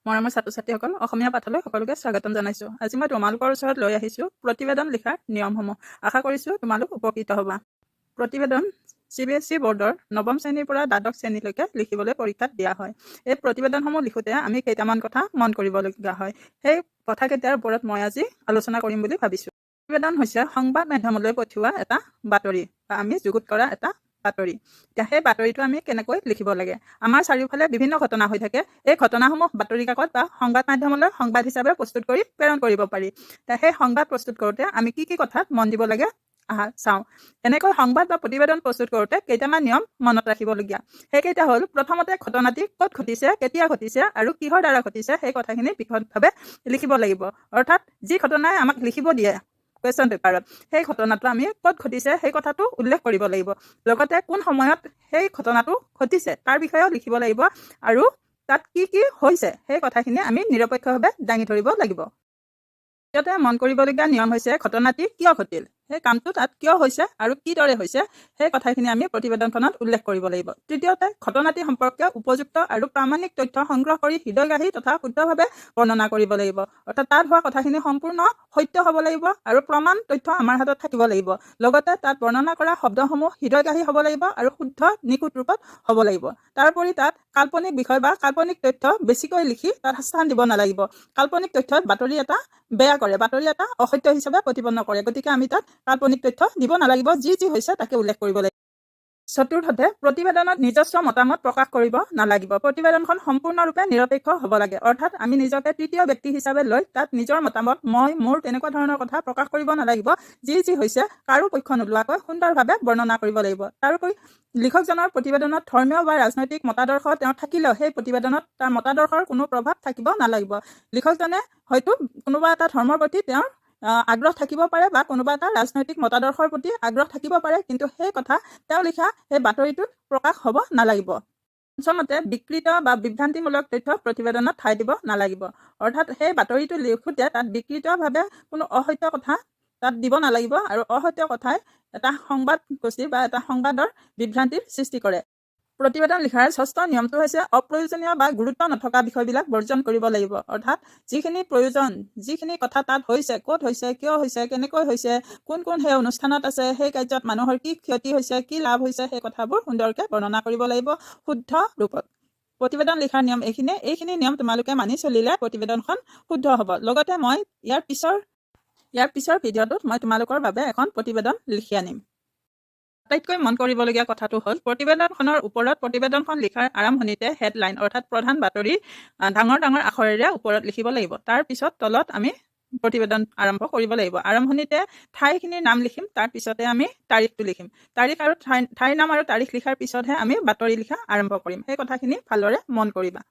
মৰমৰ ছাত্ৰ-ছাত্ৰীসকল, অসমীয়া পাঠলৈ সকলোকে স্বাগতম জনাইছোঁ। আজি মই তোমালোকৰ ওচৰত লৈ আহিছোঁ প্ৰতিবেদন লিখাৰ নিয়মসমূহ। আশা কৰিছোঁ তোমালোক উপকৃত হ'বা। প্ৰতিবেদন CBSE বৰ্ডৰ 9ম শ্ৰেণীৰ পৰা দ্বাদশ শ্ৰেণীলৈকে লিখিবলৈ পৰীক্ষাত দিয়া হয়। এই প্ৰতিবেদনসমূহ লিখোঁতে আমি কেইটামান কথা মন কৰিবলগীয়া হয়। সেই কথাকেইটাৰ ওপৰত মই আজি আলোচনা কৰিম বুলি ভাবিছোঁ। প্ৰতিবেদন হৈছে সংবাদ মাধ্যমলৈ পঠিওৱা এটা বাতৰি বা আমি যুগুত কৰা এটা বাতৰি। এতিয়া সেই বাতৰিটো আমি কেনেকৈ লিখিব লাগে? আমাৰ চাৰিওফালে বিভিন্ন ঘটনা হৈ থাকে। এই ঘটনাসমূহ বাতৰি কাকত বা সংবাদ মাধ্যমলৈ সংবাদ হিচাপে প্ৰস্তুত কৰি প্ৰেৰণ কৰিব পাৰি। সেই সংবাদ প্ৰস্তুত কৰোঁতে আমি কি কথাত মন দিব লাগে চাওঁ। এনেকৈ সংবাদ বা প্ৰতিবেদন প্ৰস্তুত কৰোঁতে কেইটামান নিয়ম মনত ৰাখিবলগীয়া। সেইকেইটা হ'ল, প্ৰথমতে ঘটনাটি ক'ত ঘটিছে, কেতিয়া ঘটিছে আৰু কিহৰ দ্বাৰা ঘটিছে সেই কথাখিনি বিশদভাৱে লিখিব লাগিব। অৰ্থাৎ যি ঘটনাই আমাক লিখিব দিয়ে কুৱেশ্যন পেপাৰত, সেই ঘটনাটো আমি ক'ত ঘটিছে সেই কথাটো উল্লেখ কৰিব লাগিব। লগতে কোন সময়ত সেই ঘটনাটো ঘটিছে তাৰ বিষয়েও লিখিব লাগিব আৰু তাত কি কি হৈছে সেই কথাখিনি আমি নিৰপেক্ষভাৱে দাঙি ধৰিব লাগিব। দ্বিতীয়তে মন কৰিবলগীয়া নিয়ম হৈছে ঘটনাটি কিয় ঘটিল, সেই কামটো তাত কিয় হৈছে আৰু কিদৰে হৈছে সেই কথাখিনি আমি প্ৰতিবেদনখনত উল্লেখ কৰিব লাগিব। তৃতীয়তে ঘটনাটি সম্পৰ্কে উপযুক্ত আৰু প্ৰামাণিক তথ্য সংগ্ৰহ কৰি হৃদয়গ্ৰাহী তথা শুদ্ধভাৱে বৰ্ণনা কৰিব লাগিব। অৰ্থাৎ তাত হোৱা কথাখিনি সম্পূৰ্ণ সত্য হ'ব লাগিব আৰু প্ৰমাণ তথ্য আমাৰ হাতত থাকিব লাগিব। লগতে তাত বৰ্ণনা কৰা শব্দসমূহ হৃদয়গ্ৰাহী হ'ব লাগিব আৰু শুদ্ধ নিখুঁত ৰূপত হ'ব লাগিব। তাৰোপৰি তাত কাল্পনিক বিষয় বা কাল্পনিক তথ্য বেছিকৈ লিখি তাত স্থান দিব নালাগিব। কাল্পনিক তথ্যত বাতৰি এটা বেয়া কৰে, বাতৰি এটা অসত্য হিচাপে প্ৰতিপন্ন কৰে। গতিকে আমি তাত কাল্পনিক তথ্য দিব নালাগিব, যি হৈছে তাকে উল্লেখ কৰিব লাগিব। চতুৰ্থতে প্ৰতিবেদনত নিজস্ব মতামত প্ৰকাশ কৰিব নালাগিব। প্ৰতিবেদনখন সম্পূৰ্ণৰূপে নিৰপেক্ষ হ'ব লাগে। অৰ্থাৎ আমি নিজকে তৃতীয় ব্যক্তি হিচাপে লৈ তাত নিজৰ মতামত মোৰ তেনেকুৱা ধৰণৰ কথা প্ৰকাশ কৰিব নালাগিব। যি হৈছে কাৰো পক্ষ নোলোৱাকৈ সুন্দৰভাৱে বৰ্ণনা কৰিব লাগিব। তাৰোপৰি লিখকজনৰ প্ৰতিবেদনত ধৰ্মীয় বা ৰাজনৈতিক মতাদৰ্শ তেওঁৰ থাকিলেও সেই প্ৰতিবেদনত তাৰ মতাদৰ্শৰ কোনো প্ৰভাৱ থাকিব নালাগিব। লিখকজনে হয়তো কোনোবা এটা ধৰ্মৰ প্ৰতি তেওঁৰ আগ্ৰহ থাকিব পাৰে বা কোনোবা এটা ৰাজনৈতিক মতাদৰ্শৰ প্ৰতি আগ্ৰহ থাকিব পাৰে, কিন্তু সেই কথা তেওঁ লিখা সেই বাতৰিটোত প্ৰকাশ হ'ব নালাগিব। পঞ্চমতে বিকৃত বা বিভ্ৰান্তিমূলক তথ্য প্ৰতিবেদনত ঠাই দিব নালাগিব। অৰ্থাৎ সেই বাতৰিটো লিখোঁতে তাত বিকৃতভাৱে কোনো অসত্য কথা তাত দিব নালাগিব আৰু অসত্য কথাই এটা সংবাদ গোষ্ঠী বা এটা সংবাদৰ বিভ্ৰান্তিৰ সৃষ্টি কৰে। প্ৰতিবেদন লিখাৰ ষষ্ঠ নিয়মটো হৈছে অপ্ৰয়োজনীয় বা গুৰুত্ব নথকা বিষয়বিলাক বৰ্জন কৰিব লাগিব। অৰ্থাৎ যিখিনি প্ৰয়োজন, যিখিনি কথা তাত হৈছে, ক'ত হৈছে, কিয় হৈছে, কেনেকৈ হৈছে, কোন কোন সেই অনুষ্ঠানত আছে, সেই কাৰ্যত মানুহৰ কি ক্ষতি হৈছে, কি লাভ হৈছে, সেই কথাবোৰ সুন্দৰকৈ বৰ্ণনা কৰিব লাগিব শুদ্ধ ৰূপত। প্ৰতিবেদন লিখাৰ নিয়ম এইখিনি নিয়ম তোমালোকে মানি চলিলে প্ৰতিবেদনখন শুদ্ধ হ'ব। লগতে মই ইয়াৰ পিছৰ ভিডিঅ'টোত মই তোমালোকৰ বাবে এখন প্ৰতিবেদন লিখি আনিম। আটাইতকৈ মন কৰিবলগীয়া কথাটো হ'ল প্ৰতিবেদনখনৰ ওপৰত প্ৰতিবেদনখন লিখাৰ আৰম্ভণিতে হেডলাইন অৰ্থাৎ প্ৰধান বাতৰি ডাঙৰ ডাঙৰ আখৰেৰে ওপৰত লিখিব লাগিব। তাৰ পিছত তলত আমি প্ৰতিবেদন আৰম্ভ কৰিব লাগিব। আৰম্ভণিতে ঠাইখিনিৰ নাম লিখিম, তাৰ পিছতে আমি তাৰিখটো লিখিম। তাৰিখ আৰু ঠাইৰ নাম আৰু তাৰিখ লিখাৰ পিছতহে আমি বাতৰি লিখা আৰম্ভ কৰিম। সেই কথাখিনি ভালদৰে মন কৰিবা।